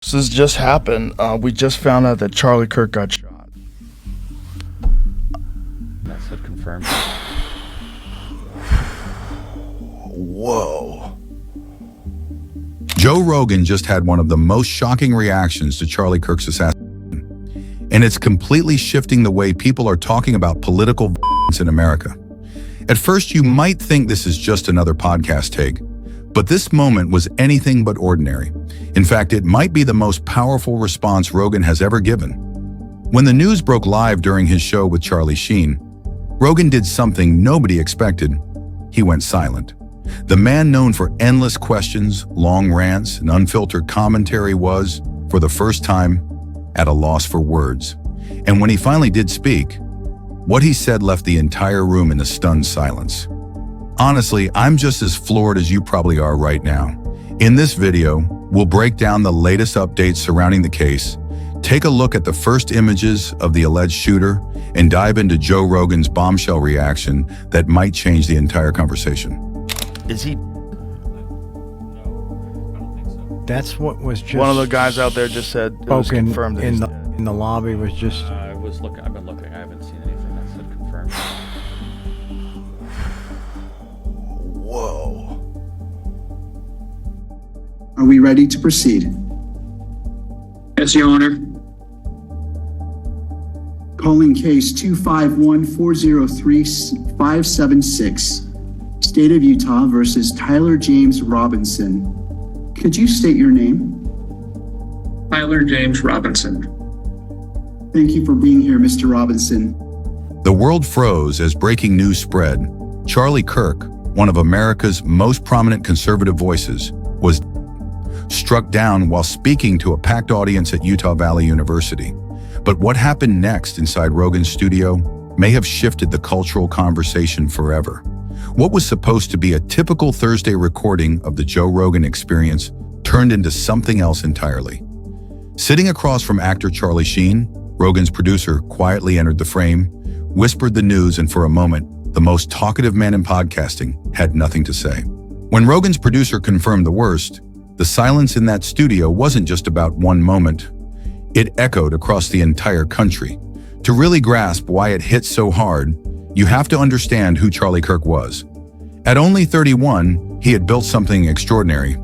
So this just happened. We just found out that Charlie Kirk got shot. That's it, confirmed. Whoa. Joe Rogan just had one of the most shocking reactions to Charlie Kirk's assassination, and it's completely shifting the way people are talking about political violence in America. At first, you might think this is just another podcast take, but this moment was anything but ordinary. In fact, it might be the most powerful response Rogan has ever given. When the news broke live during his show with Charlie Sheen, Rogan did something nobody expected. He went silent. The man known for endless questions, long rants, and unfiltered commentary was, for the first time, at a loss for words. And when he finally did speak, what he said left the entire room in a stunned silence. Honestly, I'm just as floored as you probably are right now. In this video, we'll break down the latest updates surrounding the case, take a look at the first images of the alleged shooter, and dive into Joe Rogan's bombshell reaction that might change the entire conversation. Is he? No, I don't think so. That's what was just One of the guys out there just said it was spoken confirmed that in he's the dead. in the lobby was just I've been looking. I haven't seen anything that said confirmed. Whoa. Are we ready to proceed? Yes, Your Honor. Calling case 251-403-576, State of Utah versus Tyler James Robinson. Could you state your name? Tyler James Robinson. Thank you for being here, Mr. Robinson. The world froze as breaking news spread. Charlie Kirk, one of America's most prominent conservative voices, was struck down while speaking to a packed audience at Utah Valley University. But what happened next inside Rogan's studio may have shifted the cultural conversation forever. What was supposed to be a typical Thursday recording of the Joe Rogan experience turned into something else entirely. Sitting across from actor Charlie Sheen, Rogan's producer quietly entered the frame, whispered the news, and for a moment, the most talkative man in podcasting had nothing to say. When Rogan's producer confirmed the worst, the silence in that studio wasn't just about one moment. It echoed across the entire country. To really grasp why it hit so hard, you have to understand who Charlie Kirk was. At only 31, he had built something extraordinary.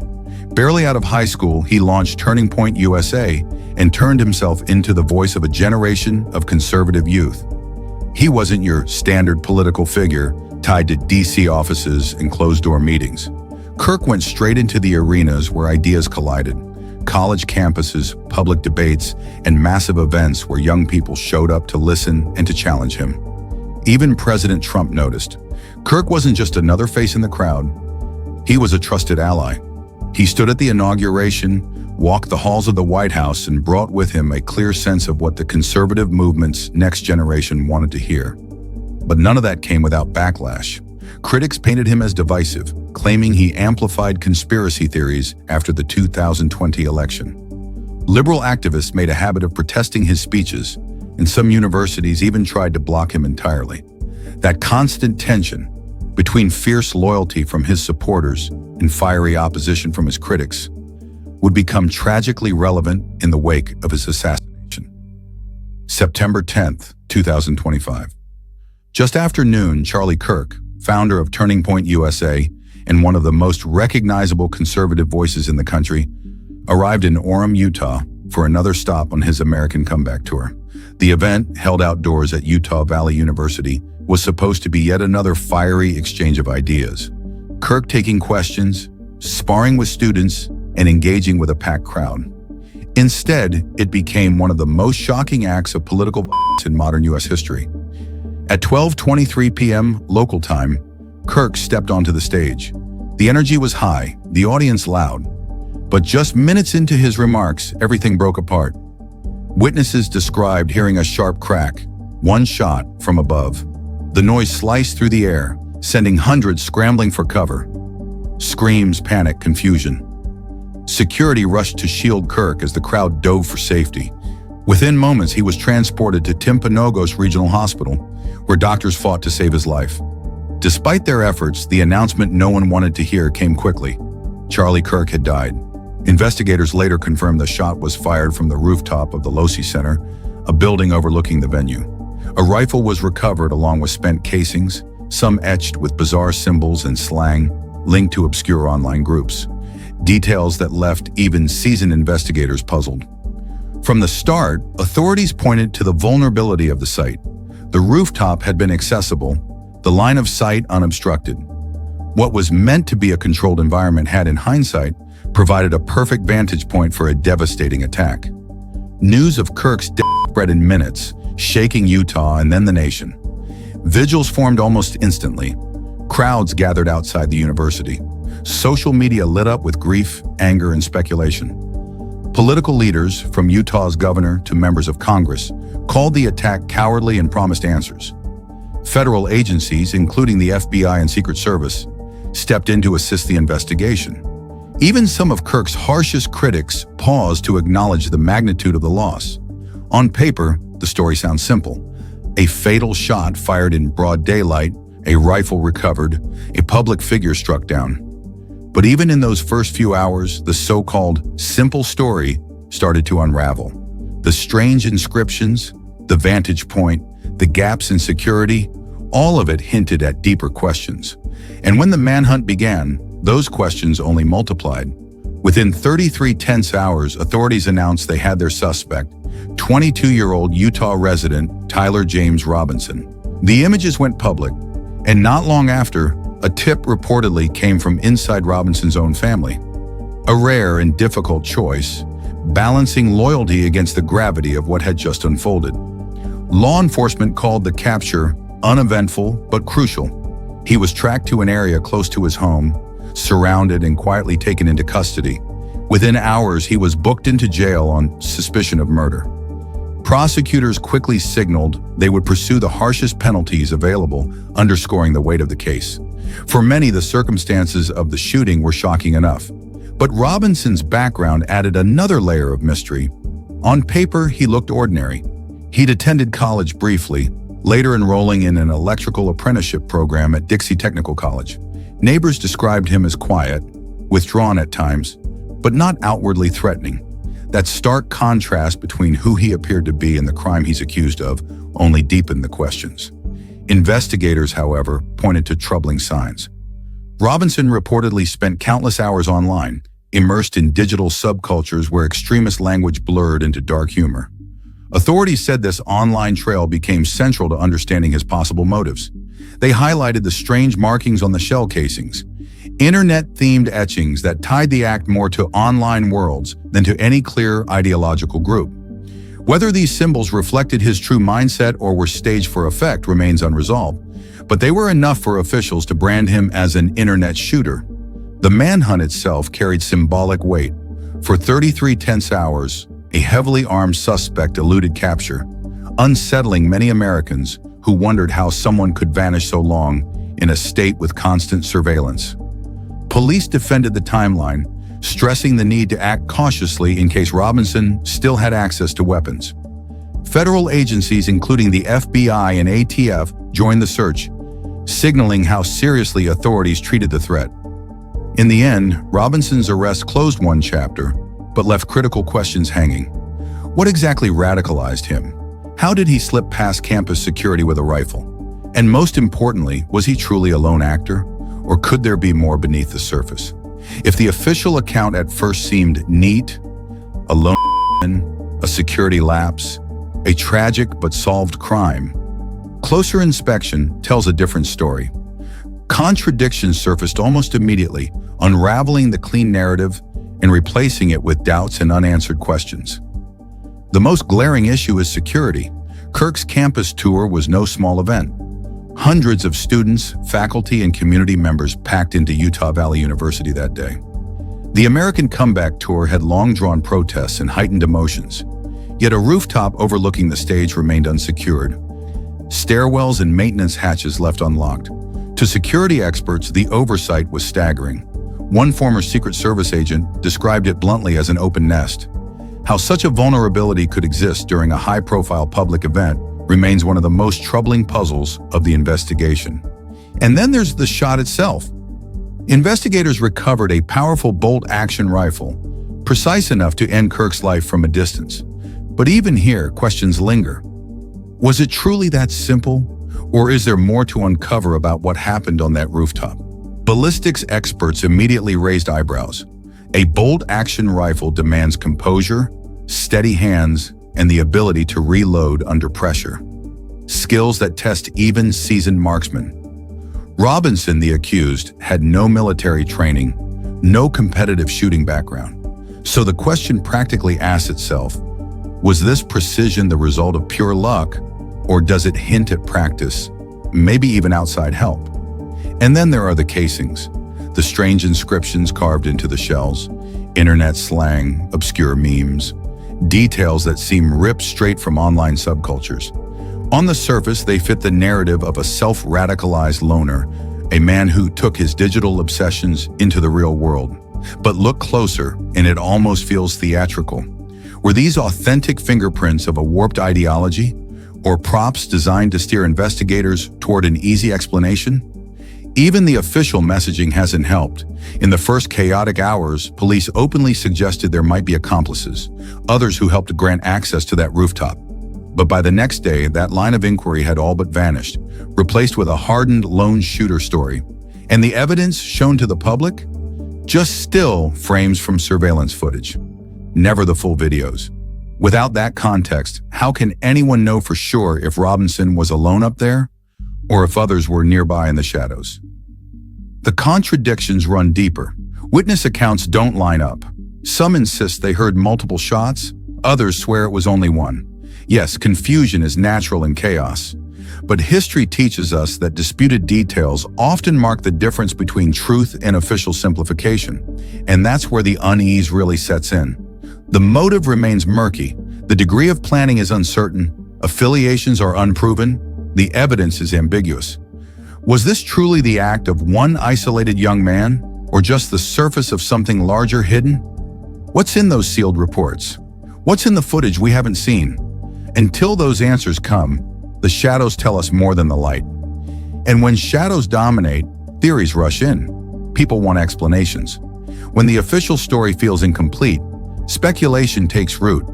Barely out of high school, he launched Turning Point USA and turned himself into the voice of a generation of conservative youth. He wasn't your standard political figure tied to DC offices and closed-door meetings. Kirk went straight into the arenas where ideas collided. College campuses, public debates, and massive events where young people showed up to listen and to challenge him. Even President Trump noticed. Kirk wasn't just another face in the crowd. He was a trusted ally. He stood at the inauguration, walked the halls of the White House, and brought with him a clear sense of what the conservative movement's next generation wanted to hear. But none of that came without backlash. Critics painted him as divisive, claiming he amplified conspiracy theories after the 2020 election. Liberal activists made a habit of protesting his speeches, and some universities even tried to block him entirely. That constant tension between fierce loyalty from his supporters and fiery opposition from his critics would become tragically relevant in the wake of his assassination. September 10th, 2025. Just after noon, Charlie Kirk, founder of Turning Point USA and one of the most recognizable conservative voices in the country, arrived in Orem, Utah for another stop on his American comeback tour. The event, held outdoors at Utah Valley University, was supposed to be yet another fiery exchange of ideas. Kirk taking questions, sparring with students, and engaging with a packed crowd. Instead, it became one of the most shocking acts of political violence in modern U.S. history. At 12:23 p.m. local time, Kirk stepped onto the stage. The energy was high, the audience loud. But just minutes into his remarks, everything broke apart. Witnesses described hearing a sharp crack, one shot from above. The noise sliced through the air, sending hundreds scrambling for cover. Screams, panic, confusion. Security rushed to shield Kirk as the crowd dove for safety. Within moments, he was transported to Timpanogos Regional Hospital, where doctors fought to save his life. Despite their efforts, the announcement no one wanted to hear came quickly. Charlie Kirk had died. Investigators later confirmed the shot was fired from the rooftop of the Losi Center, a building overlooking the venue. A rifle was recovered along with spent casings, some etched with bizarre symbols and slang linked to obscure online groups. Details that left even seasoned investigators puzzled. From the start, authorities pointed to the vulnerability of the site. The rooftop had been accessible, the line of sight unobstructed. What was meant to be a controlled environment had, in hindsight, provided a perfect vantage point for a devastating attack. News of Kirk's death spread in minutes, shaking Utah and then the nation. Vigils formed almost instantly. Crowds gathered outside the university. Social media lit up with grief, anger, and speculation. Political leaders, from Utah's governor to members of Congress, called the attack cowardly and promised answers. Federal agencies, including the FBI and Secret Service, stepped in to assist the investigation. Even some of Kirk's harshest critics paused to acknowledge the magnitude of the loss. On paper, the story sounds simple. A fatal shot fired in broad daylight, a rifle recovered, a public figure struck down. But even in those first few hours, the so-called simple story started to unravel. The strange inscriptions, the vantage point, the gaps in security, all of it hinted at deeper questions. And when the manhunt began, those questions only multiplied. Within 33 tense hours, authorities announced they had their suspect, 22-year-old Utah resident Tyler James Robinson. The images went public, and not long after, a tip reportedly came from inside Robinson's own family. A rare and difficult choice, balancing loyalty against the gravity of what had just unfolded. Law enforcement called the capture uneventful but crucial. He was tracked to an area close to his home, surrounded and quietly taken into custody. Within hours, he was booked into jail on suspicion of murder. Prosecutors quickly signaled they would pursue the harshest penalties available, underscoring the weight of the case. For many, the circumstances of the shooting were shocking enough. But Robinson's background added another layer of mystery. On paper, he looked ordinary. He'd attended college briefly, later enrolling in an electrical apprenticeship program at Dixie Technical College. Neighbors described him as quiet, withdrawn at times, but not outwardly threatening. That stark contrast between who he appeared to be and the crime he's accused of only deepened the questions. Investigators, however, pointed to troubling signs. Robinson reportedly spent countless hours online, immersed in digital subcultures where extremist language blurred into dark humor. Authorities said this online trail became central to understanding his possible motives. They highlighted the strange markings on the shell casings, internet-themed etchings that tied the act more to online worlds than to any clear ideological group. Whether these symbols reflected his true mindset or were staged for effect remains unresolved, but they were enough for officials to brand him as an internet shooter. The manhunt itself carried symbolic weight. For 33 tense hours, a heavily armed suspect eluded capture, unsettling many Americans who wondered how someone could vanish so long in a state with constant surveillance. Police defended the timeline, stressing the need to act cautiously in case Robinson still had access to weapons. Federal agencies, including the FBI and ATF, joined the search, signaling how seriously authorities treated the threat. In the end, Robinson's arrest closed one chapter, but left critical questions hanging. What exactly radicalized him? How did he slip past campus security with a rifle? And most importantly, was he truly a lone actor? Or could there be more beneath the surface? If the official account at first seemed neat, a lone, a security lapse, a tragic but solved crime, closer inspection tells a different story. Contradictions surfaced almost immediately, unraveling the clean narrative and replacing it with doubts and unanswered questions. The most glaring issue is security. Kirk's campus tour was no small event. Hundreds of students, faculty, and community members packed into Utah Valley University that day. The American Comeback Tour had long drawn protests and heightened emotions, yet a rooftop overlooking the stage remained unsecured. Stairwells and maintenance hatches left unlocked. To security experts, the oversight was staggering. One former Secret Service agent described it bluntly as an open nest. How such a vulnerability could exist during a high-profile public event remains one of the most troubling puzzles of the investigation. And then there's the shot itself. Investigators recovered a powerful bolt-action rifle, precise enough to end Kirk's life from a distance. But even here, questions linger. Was it truly that simple? Or is there more to uncover about what happened on that rooftop? Ballistics experts immediately raised eyebrows. A bolt-action rifle demands composure, steady hands, and the ability to reload under pressure. Skills that test even seasoned marksmen. Robinson, the accused, had no military training, no competitive shooting background. So the question practically asks itself, was this precision the result of pure luck, or does it hint at practice, maybe even outside help? And then there are the casings, the strange inscriptions carved into the shells, internet slang, obscure memes, details that seem ripped straight from online subcultures. On the surface, they fit the narrative of a self-radicalized loner, a man who took his digital obsessions into the real world. But look closer, and it almost feels theatrical. Were these authentic fingerprints of a warped ideology, or props designed to steer investigators toward an easy explanation? Even the official messaging hasn't helped. In the first chaotic hours, police openly suggested there might be accomplices, others who helped grant access to that rooftop. But by the next day, that line of inquiry had all but vanished, replaced with a hardened lone shooter story. And the evidence shown to the public? Just still frames from surveillance footage, never the full videos. Without that context, how can anyone know for sure if Robinson was alone up there, or if others were nearby in the shadows? The contradictions run deeper. Witness accounts don't line up. Some insist they heard multiple shots, others swear it was only one. Yes, confusion is natural in chaos. But history teaches us that disputed details often mark the difference between truth and official simplification. And that's where the unease really sets in. The motive remains murky, the degree of planning is uncertain, affiliations are unproven, the evidence is ambiguous. Was this truly the act of one isolated young man, or just the surface of something larger hidden? What's in those sealed reports? What's in the footage we haven't seen? Until those answers come, the shadows tell us more than the light. And when shadows dominate, theories rush in. People want explanations. When the official story feels incomplete, speculation takes root.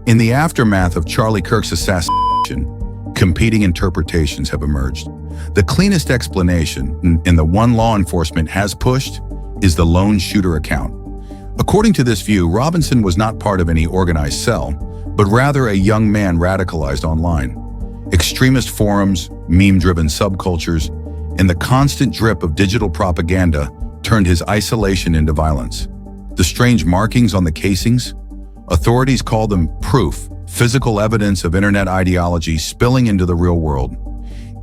In the aftermath of Charlie Kirk's assassination, competing interpretations have emerged. The cleanest explanation, and the one law enforcement has pushed, is the lone shooter account. According to this view, Robinson was not part of any organized cell, but rather a young man radicalized online. Extremist forums, meme-driven subcultures, and the constant drip of digital propaganda turned his isolation into violence. The strange markings on the casings? Authorities call them proof, physical evidence of internet ideology spilling into the real world.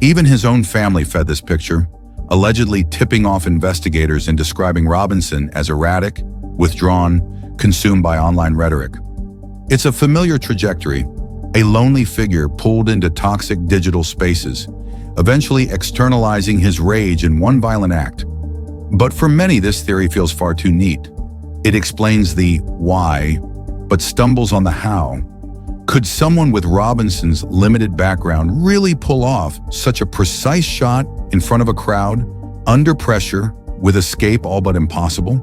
Even his own family fed this picture, allegedly tipping off investigators and describing Robinson as erratic, withdrawn, consumed by online rhetoric. It's a familiar trajectory, a lonely figure pulled into toxic digital spaces, eventually externalizing his rage in one violent act. But for many, this theory feels far too neat. It explains the why, but stumbles on the how. Could someone with Robinson's limited background really pull off such a precise shot in front of a crowd, under pressure, with escape all but impossible?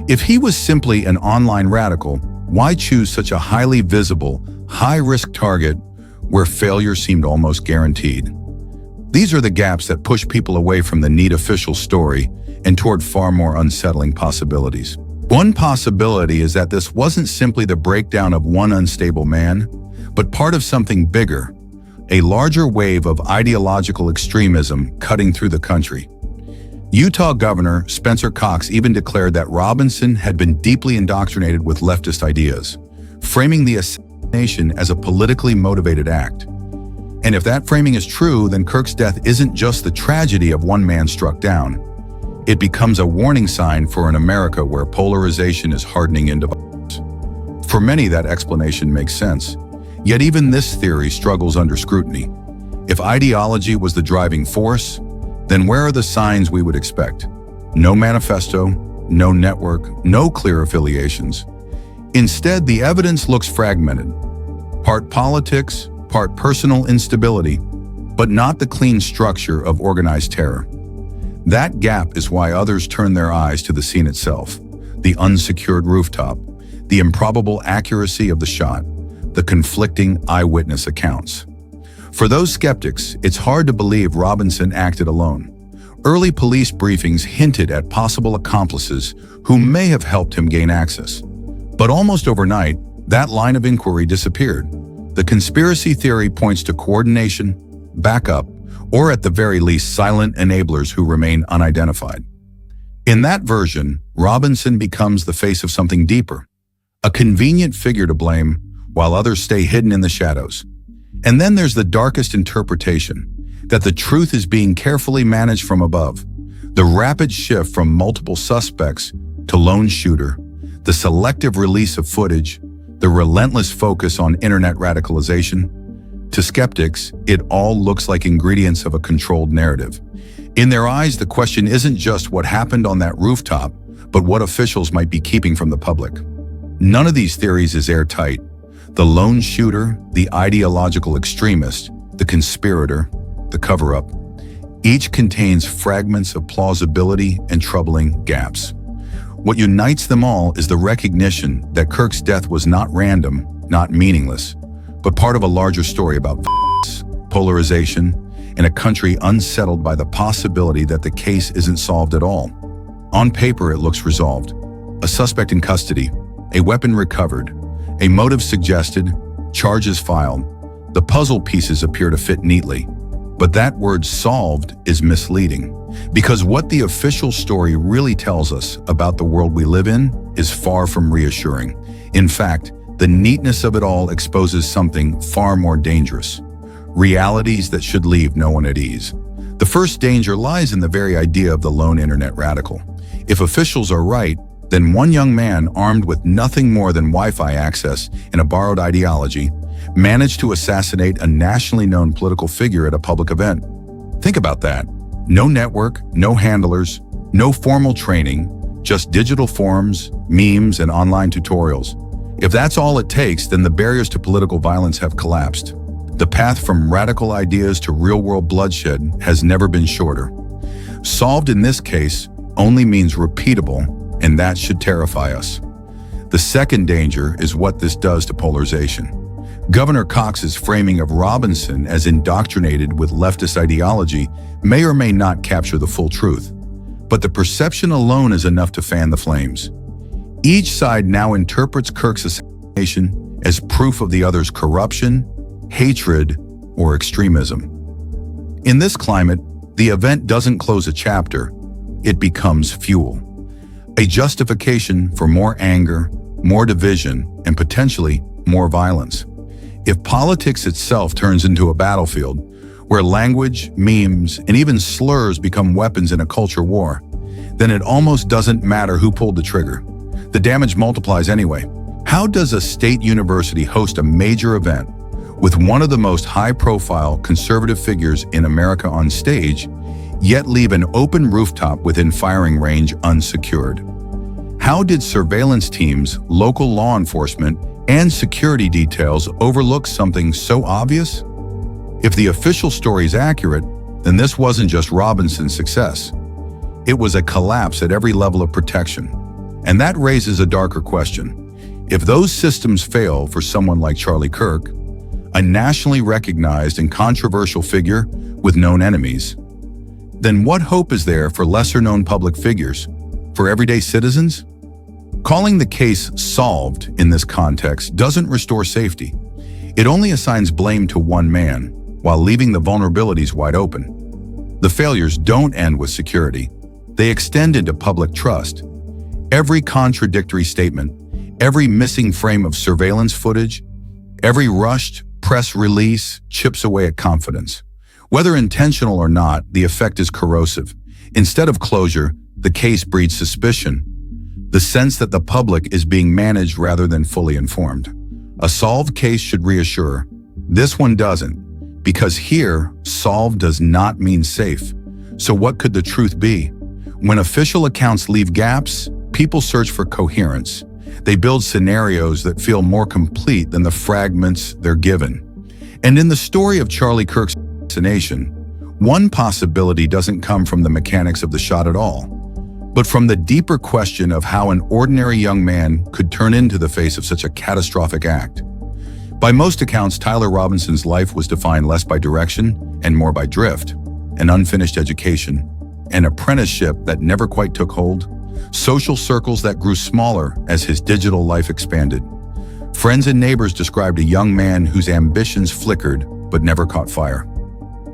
If he was simply an online radical, why choose such a highly visible, high-risk target where failure seemed almost guaranteed? These are the gaps that push people away from the neat official story and toward far more unsettling possibilities. One possibility is that this wasn't simply the breakdown of one unstable man, but part of something bigger, a larger wave of ideological extremism cutting through the country. Utah Governor Spencer Cox even declared that Robinson had been deeply indoctrinated with leftist ideas, framing the assassination as a politically motivated act. And if that framing is true, then Kirk's death isn't just the tragedy of one man struck down. It becomes a warning sign for an America where polarization is hardening into violence. For many, that explanation makes sense. Yet even this theory struggles under scrutiny. If ideology was the driving force, then where are the signs we would expect? No manifesto, no network, no clear affiliations. Instead, the evidence looks fragmented. Part politics, part personal instability, but not the clean structure of organized terror. That gap is why others turn their eyes to the scene itself, the unsecured rooftop, the improbable accuracy of the shot, the conflicting eyewitness accounts. For those skeptics, it's hard to believe Robinson acted alone. Early police briefings hinted at possible accomplices who may have helped him gain access. But almost overnight, that line of inquiry disappeared. The conspiracy theory points to coordination, backup, or at the very least silent enablers who remain unidentified. In that version, Robinson becomes the face of something deeper, a convenient figure to blame while others stay hidden in the shadows. And then there's the darkest interpretation, that the truth is being carefully managed from above. The rapid shift from multiple suspects to lone shooter, the selective release of footage, the relentless focus on internet radicalization. To skeptics, it all looks like ingredients of a controlled narrative. In their eyes, the question isn't just what happened on that rooftop, but what officials might be keeping from the public. None of these theories is airtight. The lone shooter, the ideological extremist, the conspirator, the cover-up, each contains fragments of plausibility and troubling gaps. What unites them all is the recognition that Kirk's death was not random, not meaningless, but part of a larger story about polarization in a country unsettled by the possibility that the case isn't solved at all. On paper, it looks resolved. A suspect in custody, a weapon recovered, a motive suggested, charges filed. The puzzle pieces appear to fit neatly. But that word solved is misleading, because what the official story really tells us about the world we live in is far from reassuring. In fact, the neatness of it all exposes something far more dangerous, realities that should leave no one at ease. The first danger lies in the very idea of the lone internet radical. If officials are right, then one young man armed with nothing more than Wi-Fi access and a borrowed ideology managed to assassinate a nationally known political figure at a public event. Think about that. No network, no handlers, no formal training, just digital forums, memes, and online tutorials. If that's all it takes, then the barriers to political violence have collapsed. The path from radical ideas to real-world bloodshed has never been shorter. Solved in this case only means repeatable, and that should terrify us. The second danger is what this does to polarization. Governor Cox's framing of Robinson as indoctrinated with leftist ideology may or may not capture the full truth, but the perception alone is enough to fan the flames. Each side now interprets Kirk's assassination as proof of the other's corruption, hatred, or extremism. In this climate, the event doesn't close a chapter, it becomes fuel. A justification for more anger, more division, and potentially more violence. If politics itself turns into a battlefield, where language, memes, and even slurs become weapons in a culture war, then it almost doesn't matter who pulled the trigger. The damage multiplies anyway. How does a state university host a major event with one of the most high-profile conservative figures in America on stage, yet leave an open rooftop within firing range unsecured? How did surveillance teams, local law enforcement, and security details overlook something so obvious? If the official story is accurate, then this wasn't just Robinson's success. It was a collapse at every level of protection. And that raises a darker question. If those systems fail for someone like Charlie Kirk, a nationally recognized and controversial figure with known enemies, then what hope is there for lesser-known public figures, for everyday citizens? Calling the case solved in this context doesn't restore safety. It only assigns blame to one man, while leaving the vulnerabilities wide open. The failures don't end with security. They extend into public trust. Every contradictory statement, every missing frame of surveillance footage, every rushed press release chips away at confidence. Whether intentional or not, the effect is corrosive. Instead of closure, the case breeds suspicion, the sense that the public is being managed rather than fully informed. A solved case should reassure. This one doesn't, because here, solved does not mean safe. So what could the truth be? When official accounts leave gaps, people search for coherence. They build scenarios that feel more complete than the fragments they're given. And in the story of Charlie Kirk's assassination, one possibility doesn't come from the mechanics of the shot at all, but from the deeper question of how an ordinary young man could turn into the face of such a catastrophic act. By most accounts, Tyler Robinson's life was defined less by direction and more by drift, an unfinished education, an apprenticeship that never quite took hold, social circles that grew smaller as his digital life expanded. Friends and neighbors described a young man whose ambitions flickered but never caught fire.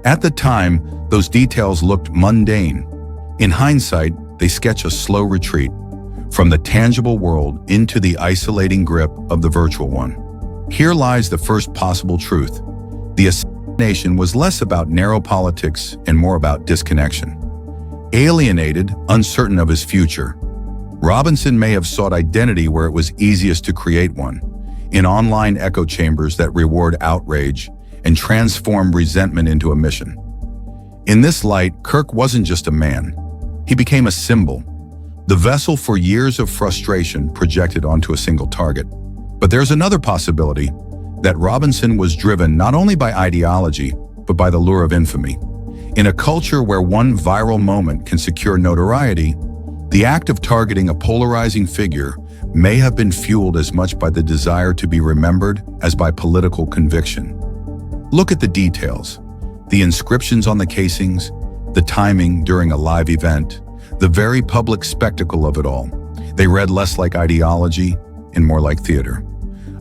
At the time, those details looked mundane. In hindsight, they sketch a slow retreat from the tangible world into the isolating grip of the virtual one. Here lies the first possible truth. The assassination was less about narrow politics and more about disconnection. Alienated, uncertain of his future, Robinson may have sought identity where it was easiest to create one, in online echo chambers that reward outrage and transform resentment into a mission. In this light, Kirk wasn't just a man. He became a symbol, the vessel for years of frustration projected onto a single target. But there's another possibility, that Robinson was driven not only by ideology, but by the lure of infamy. In a culture where one viral moment can secure notoriety, the act of targeting a polarizing figure may have been fueled as much by the desire to be remembered as by political conviction. Look at the details. The inscriptions on the casings, the timing during a live event, the very public spectacle of it all. They read less like ideology and more like theater.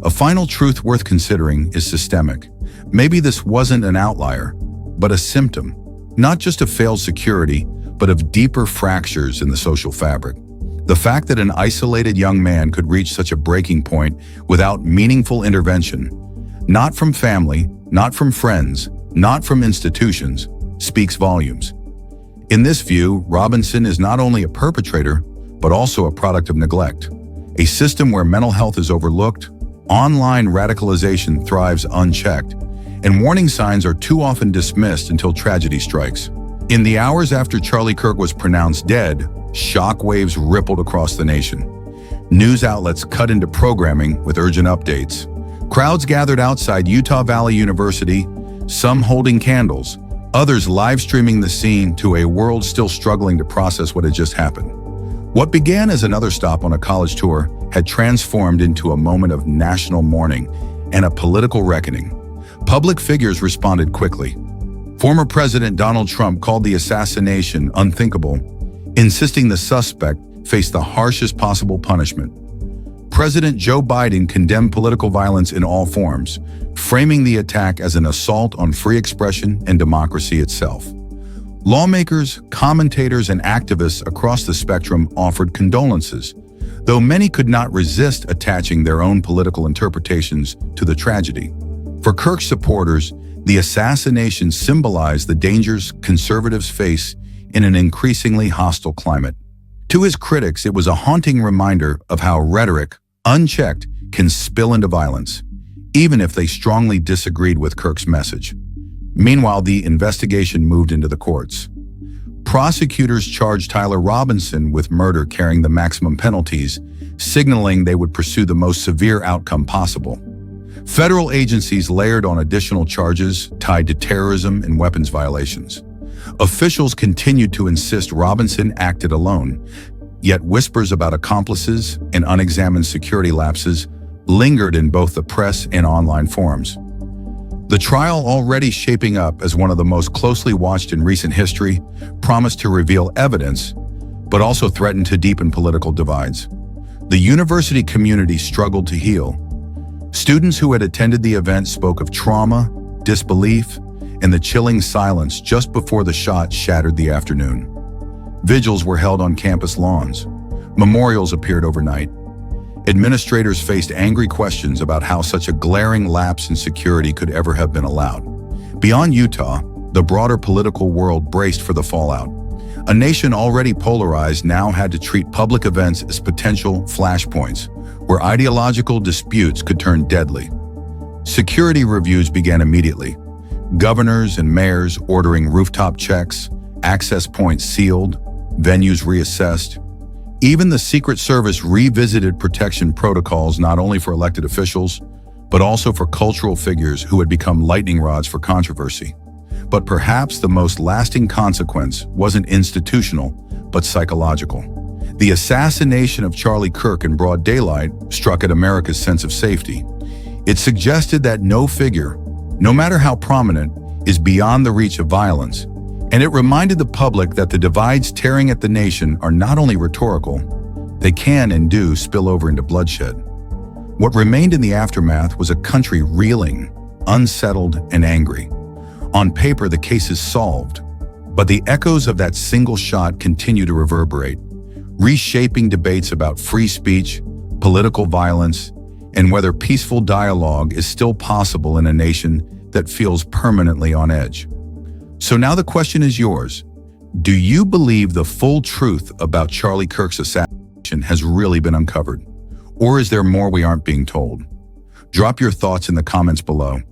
A final truth worth considering is systemic. Maybe this wasn't an outlier, but a symptom, not just of failed security, but of deeper fractures in the social fabric. The fact that an isolated young man could reach such a breaking point without meaningful intervention, not from family, not from friends, not from institutions, speaks volumes. In this view, Robinson is not only a perpetrator, but also a product of neglect. A system where mental health is overlooked, online radicalization thrives unchecked, and warning signs are too often dismissed until tragedy strikes. In the hours after Charlie Kirk was pronounced dead, shockwaves rippled across the nation. News outlets cut into programming with urgent updates. Crowds gathered outside Utah Valley University, some holding candles, others live streaming the scene to a world still struggling to process what had just happened. What began as another stop on a college tour had transformed into a moment of national mourning and a political reckoning. Public figures responded quickly. Former President Donald Trump called the assassination unthinkable, insisting the suspect face the harshest possible punishment. President Joe Biden condemned political violence in all forms, framing the attack as an assault on free expression and democracy itself. Lawmakers, commentators, and activists across the spectrum offered condolences, though many could not resist attaching their own political interpretations to the tragedy. For Kirk's supporters, the assassination symbolized the dangers conservatives face in an increasingly hostile climate. To his critics, it was a haunting reminder of how rhetoric, unchecked, can spill into violence, even if they strongly disagreed with Kirk's message. Meanwhile, the investigation moved into the courts. Prosecutors charged Tyler Robinson with murder carrying the maximum penalties, signaling they would pursue the most severe outcome possible. Federal agencies layered on additional charges tied to terrorism and weapons violations. Officials continued to insist Robinson acted alone, yet whispers about accomplices and unexamined security lapses lingered in both the press and online forums. The trial, already shaping up as one of the most closely watched in recent history, promised to reveal evidence, but also threatened to deepen political divides. The university community struggled to heal. Students who had attended the event spoke of trauma, disbelief, and the chilling silence just before the shot shattered the afternoon. Vigils were held on campus lawns. Memorials appeared overnight. Administrators faced angry questions about how such a glaring lapse in security could ever have been allowed. Beyond Utah, the broader political world braced for the fallout. A nation already polarized now had to treat public events as potential flashpoints, where ideological disputes could turn deadly. Security reviews began immediately. Governors and mayors ordering rooftop checks, access points sealed, venues reassessed. Even the Secret Service revisited protection protocols not only for elected officials, but also for cultural figures who had become lightning rods for controversy. But perhaps the most lasting consequence wasn't institutional, but psychological. The assassination of Charlie Kirk in broad daylight struck at America's sense of safety. It suggested that no figure, no matter how prominent, is beyond the reach of violence, and it reminded the public that the divides tearing at the nation are not only rhetorical, they can and do spill over into bloodshed. What remained in the aftermath was a country reeling, unsettled, and angry. On paper, the case is solved, but the echoes of that single shot continue to reverberate, reshaping debates about free speech, political violence, and whether peaceful dialogue is still possible in a nation that feels permanently on edge. So now the question is yours. Do you believe the full truth about Charlie Kirk's assassination has really been uncovered? Or is there more we aren't being told? Drop your thoughts in the comments below.